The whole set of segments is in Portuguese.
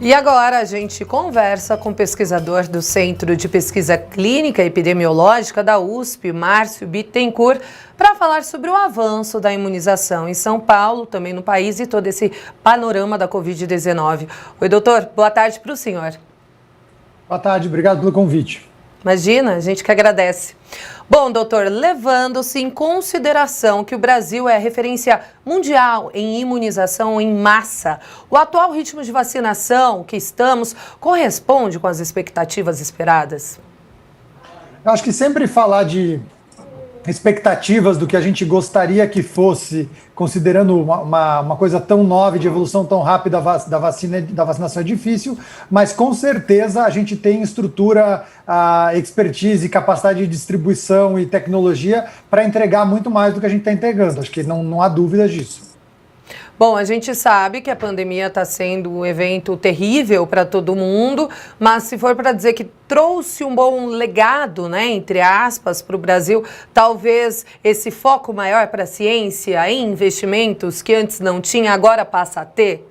E agora a gente conversa com o pesquisador do Centro de Pesquisa Clínica e Epidemiológica da USP, Márcio Bittencourt, para falar sobre o avanço da imunização em São Paulo, também no país, e todo esse panorama da Covid-19. Oi, doutor, boa tarde para o senhor. Boa tarde, obrigado pelo convite. Imagina, a gente que agradece. Bom, doutor, levando-se em consideração que o Brasil é referência mundial em imunização em massa, o atual ritmo de vacinação que estamos corresponde com as expectativas esperadas? Eu acho que sempre falar de expectativas do que a gente gostaria que fosse, considerando uma coisa tão nova, de evolução tão rápida da vacinação é difícil, mas com certeza a gente tem estrutura, expertise, capacidade de distribuição e tecnologia para entregar muito mais do que a gente está entregando. Acho que não há dúvidas disso. Bom, a gente sabe que a pandemia está sendo um evento terrível para todo mundo, mas se for para dizer que trouxe um bom legado, né, entre aspas, para o Brasil, talvez esse foco maior para a ciência e investimentos que antes não tinha, agora passa a ter?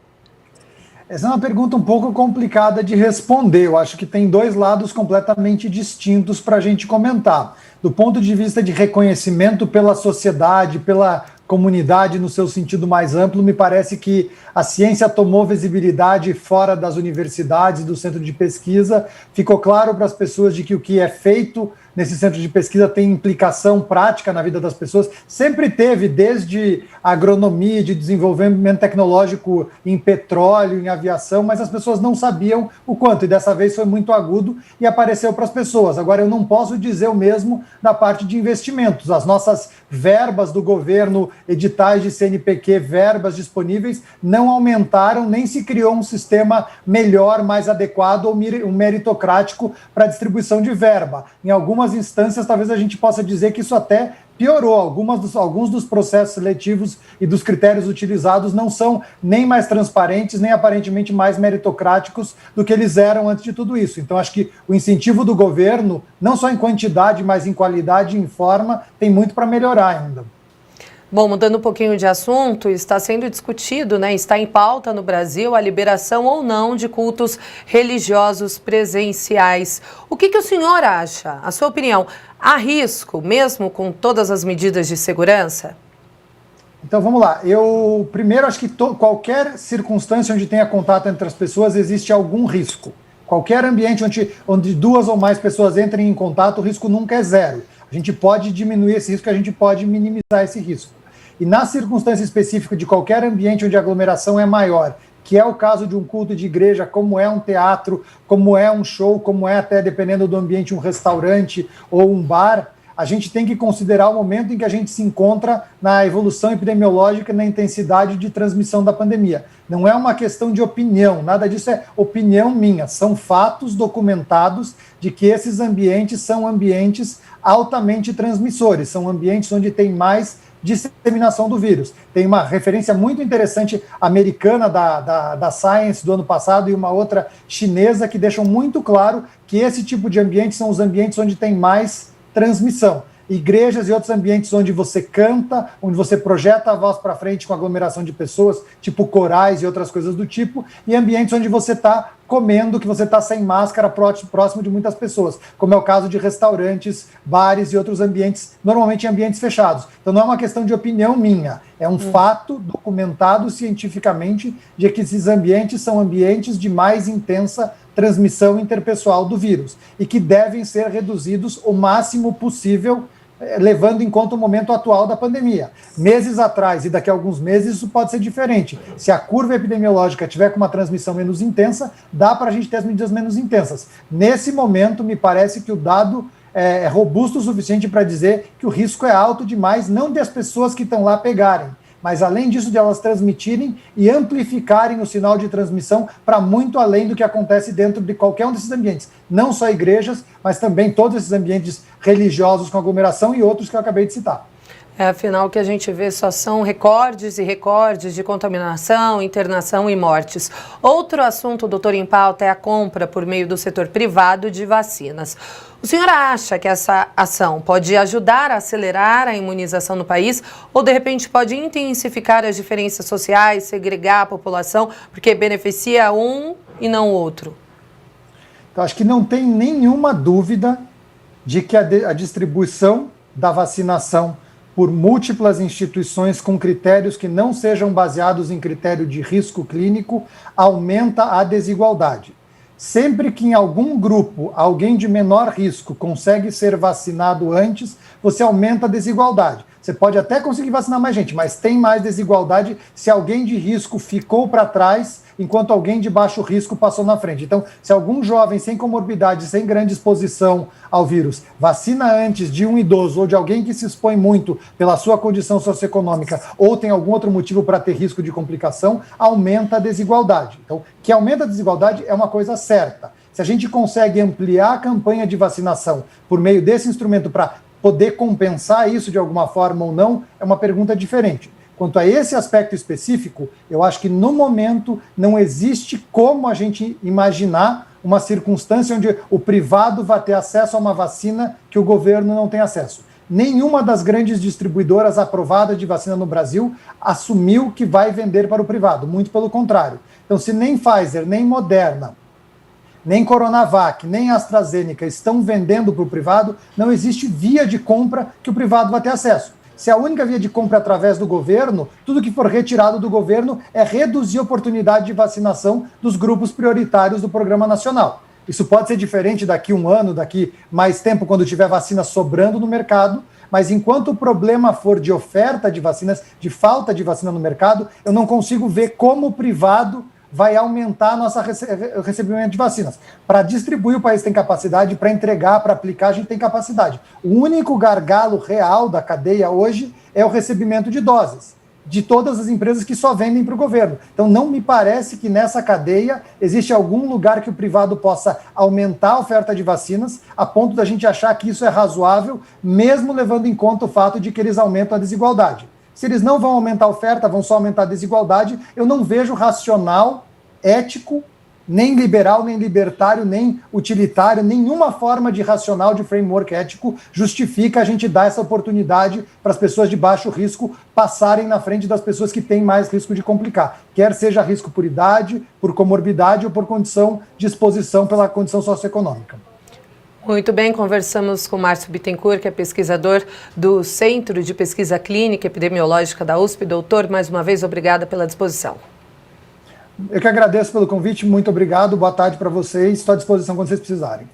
Essa é uma pergunta um pouco complicada de responder. Eu acho que tem dois lados completamente distintos para a gente comentar. Do ponto de vista de reconhecimento pela sociedade, pela comunidade no seu sentido mais amplo, me parece que a ciência tomou visibilidade fora das universidades, do centro de pesquisa. Ficou claro para as pessoas de que o que é feito nesse centro de pesquisa tem implicação prática na vida das pessoas. Sempre teve, desde a agronomia, de desenvolvimento tecnológico em petróleo, em aviação, mas as pessoas não sabiam o quanto, e dessa vez foi muito agudo e apareceu para as pessoas. Agora, eu não posso dizer o mesmo da parte de investimentos. As nossas verbas do governo, editais de CNPq, verbas disponíveis, não aumentaram, nem se criou um sistema melhor, mais adequado ou meritocrático para a distribuição de verba. Em algumas instâncias, talvez a gente possa dizer que isso até piorou. Alguns dos processos seletivos e dos critérios utilizados não são nem mais transparentes, nem aparentemente mais meritocráticos do que eles eram antes de tudo isso. Então, acho que o incentivo do governo, não só em quantidade, mas em qualidade e em forma, tem muito para melhorar ainda. Bom, mudando um pouquinho de assunto, está sendo discutido, né, está em pauta no Brasil a liberação ou não de cultos religiosos presenciais. O que o senhor acha? A sua opinião, há risco, mesmo com todas as medidas de segurança? Então, vamos lá. Eu, primeiro, acho que qualquer circunstância onde tenha contato entre as pessoas, existe algum risco. Qualquer ambiente onde duas ou mais pessoas entrem em contato, o risco nunca é zero. A gente pode diminuir esse risco, a gente pode minimizar esse risco. E na circunstância específica de qualquer ambiente onde a aglomeração é maior, que é o caso de um culto de igreja, como é um teatro, como é um show, como é até, dependendo do ambiente, um restaurante ou um bar, a gente tem que considerar o momento em que a gente se encontra na evolução epidemiológica e na intensidade de transmissão da pandemia. Não é uma questão de opinião, nada disso é opinião minha, são fatos documentados de que esses ambientes são ambientes altamente transmissores, são ambientes onde tem mais disseminação do vírus. Tem uma referência muito interessante americana da Science do ano passado e uma outra chinesa que deixam muito claro que esse tipo de ambientes são os ambientes onde tem mais transmissão. Igrejas e outros ambientes onde você canta, onde você projeta a voz para frente com aglomeração de pessoas, tipo corais e outras coisas do tipo, e ambientes onde você está comendo, que você está sem máscara, próximo de muitas pessoas, como é o caso de restaurantes, bares e outros ambientes, normalmente em ambientes fechados. Então não é uma questão de opinião minha, é um fato documentado cientificamente de que esses ambientes são ambientes de mais intensa transmissão interpessoal do vírus e que devem ser reduzidos o máximo possível, levando em conta o momento atual da pandemia. Meses atrás e daqui a alguns meses isso pode ser diferente. Se a curva epidemiológica tiver com uma transmissão menos intensa, dá para a gente ter as medidas menos intensas. Nesse momento, me parece que o dado é robusto o suficiente para dizer que o risco é alto demais, não das pessoas que estão lá pegarem, mas além disso de elas transmitirem e amplificarem o sinal de transmissão para muito além do que acontece dentro de qualquer um desses ambientes. Não só igrejas, mas também todos esses ambientes religiosos com aglomeração e outros que eu acabei de citar. Afinal, o que a gente vê só são recordes e recordes de contaminação, internação e mortes. Outro assunto, doutor, em pauta é a compra por meio do setor privado de vacinas. O senhor acha que essa ação pode ajudar a acelerar a imunização no país ou, de repente, pode intensificar as diferenças sociais, segregar a população, porque beneficia um e não outro? Então, acho que não tem nenhuma dúvida de que a distribuição da vacinação por múltiplas instituições com critérios que não sejam baseados em critério de risco clínico aumenta a desigualdade. Sempre que em algum grupo alguém de menor risco consegue ser vacinado antes, você aumenta a desigualdade. Você pode até conseguir vacinar mais gente, mas tem mais desigualdade se alguém de risco ficou para trás, enquanto alguém de baixo risco passou na frente. Então, se algum jovem sem comorbidade, sem grande exposição ao vírus, vacina antes de um idoso ou de alguém que se expõe muito pela sua condição socioeconômica ou tem algum outro motivo para ter risco de complicação, aumenta a desigualdade. Então, que aumenta a desigualdade é uma coisa certa. Se a gente consegue ampliar a campanha de vacinação por meio desse instrumento para poder compensar isso de alguma forma ou não, é uma pergunta diferente. Quanto a esse aspecto específico, eu acho que no momento não existe como a gente imaginar uma circunstância onde o privado vai ter acesso a uma vacina que o governo não tem acesso. Nenhuma das grandes distribuidoras aprovadas de vacina no Brasil assumiu que vai vender para o privado, muito pelo contrário. Então, se nem Pfizer, nem Moderna, nem Coronavac, nem AstraZeneca estão vendendo para o privado, não existe via de compra que o privado vai ter acesso. Se a única via de compra é através do governo, tudo que for retirado do governo é reduzir a oportunidade de vacinação dos grupos prioritários do Programa Nacional. Isso pode ser diferente daqui um ano, daqui mais tempo, quando tiver vacina sobrando no mercado, mas enquanto o problema for de oferta de vacinas, de falta de vacina no mercado, eu não consigo ver como o privado vai aumentar nosso recebimento de vacinas. Para distribuir, o país tem capacidade, para entregar, para aplicar, a gente tem capacidade. O único gargalo real da cadeia hoje é o recebimento de doses, de todas as empresas que só vendem para o governo. Então, não me parece que nessa cadeia existe algum lugar que o privado possa aumentar a oferta de vacinas, a ponto da gente achar que isso é razoável, mesmo levando em conta o fato de que eles aumentam a desigualdade. Se eles não vão aumentar a oferta, vão só aumentar a desigualdade, eu não vejo racional, ético, nem liberal, nem libertário, nem utilitário, nenhuma forma de racional, de framework ético justifica a gente dar essa oportunidade para as pessoas de baixo risco passarem na frente das pessoas que têm mais risco de complicar, quer seja risco por idade, por comorbidade ou por condição de exposição pela condição socioeconômica. Muito bem, conversamos com Márcio Bittencourt, que é pesquisador do Centro de Pesquisa Clínica e Epidemiológica da USP. Doutor, mais uma vez, obrigada pela disposição. Eu que agradeço pelo convite, muito obrigado, boa tarde para vocês, estou à disposição quando vocês precisarem.